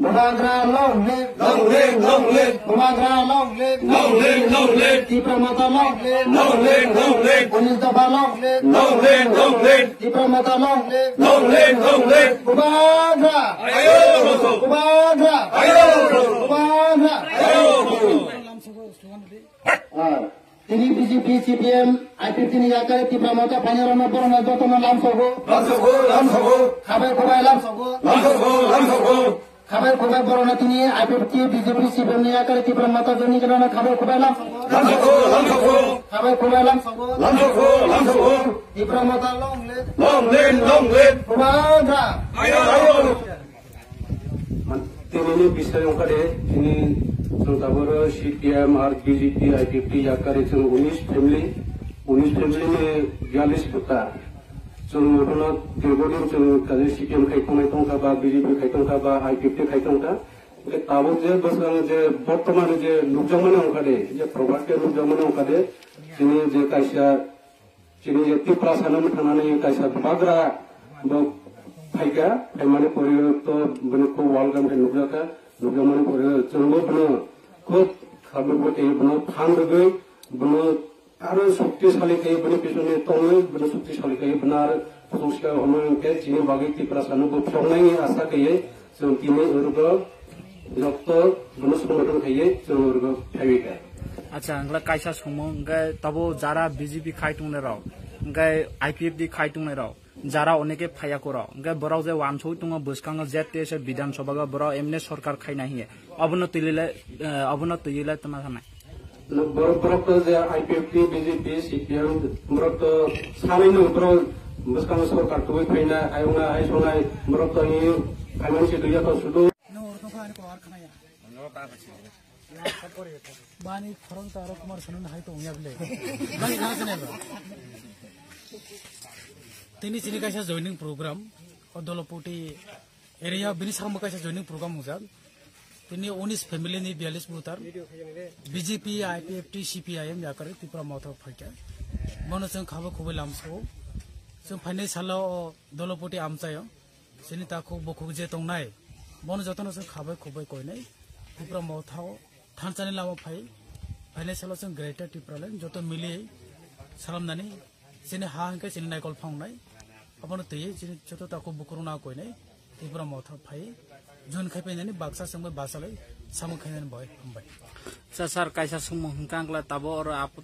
Bumagra long live, long live, long live. Bumagra long live, Long live, long live. Dipramata long live, Long live, long live. Police Daba long live, Long live, long live. Dipramata long live, Long live, long live. Bumagra, Ayo Rosso. Bumagra, Ayo Rosso. Bumagra. Ayo Rosso. Tini BJP CPM IPP ni yakare Dipramata Panyarono Borona Dotona Lamsogo, Lamsogo, Lamsogo. Khabar Kubai Lamsogo, Lamsogo, Lamsogo. Khabar Kubai Borona Tini IPP BJP CPM ni yakare Dipramata Joni Kana Khabar Kubai Lamsogo, Lamsogo, Lamsogo. Khabar Kubai Lamsogo, Lamsogo, Lamsogo. Dipramata long live, Long live, long live. Bumagra. Ayo. Ini bisa yang kade ini tentang CPM, BJP, IPP yakar itu 19 family ni 42 putar. Semua orang kemudian semua kali CPM kaitung kaba, BJP kaitung kaba, IPP kaitung kaba. Tahu je bersama je berteman je nukjang mana orang kade, je program ke nukjang mana orang kade. Sini je kaisa, sini je tiprasana mana ni kaisa bagra, Faika, mana korea to benar ko walgam ke nukjaka, nukjang mana korea semua benar ko khabar buat ini benar phang degi, benar ada sukti sekali kaya benar pisone tongai, benar sukti sekali kaya benar khususnya orang ke sini bagi tiprasana ko phongai asa kaya, sentini urga, doktor benar semua kaya, semua urga Faika. अच्छा अंगला काइसा Sumo अंगे तबो Zara BJP खाइटुंग ने राव अंगे आईपीएफडी खाइटुंग ने Rao Zara अनेके फाया को राव अंगे बराव जे वानसौ तुंगा बसकांगा जेते से विधानसभा का बराव एमने सरकार खाइना हिए अबनो तइले तमा थानाय बरफ तो जे आईपीएफडी बीजेपी सीपीएम बरफ तो सानैनो बराव बसकांगा सरकार तो फैना आयंगा आइसंगा बरफ तो ये फाइनेंशियल दुया तो सुदु Bani Farang Taro Kumar Sanan Haito Yable. Bani Nasaneva. Tini Sinikasha joining program, Odoloputi area Binishamakasha joining program Muzal. Tini Onis family ni Bialis Butar, BJP, IPFT, CPIM Yakari, Tipra Motor Faka. Monosan Kava Kubelamso, some Panes Halo Doloputi Amsayo, Sinitako Bokujet Onai, Monozotanos and Kava Kobe Koine, Tipra Motao. थानसाने Lama फाइने सालो जों greater Tipraland जत मिले सालामनानै सिने हा हंके सिने नायकल फांनाय अपन तय सिने जत ताको बुकुरुना कोइनाय टिप्रा मथा phi जुन खाइपेनानै बाक्सा संबे बासालै सामु खाइनानै बय हमबाय sir काइसा सुमु हंकांगला Tabo और आप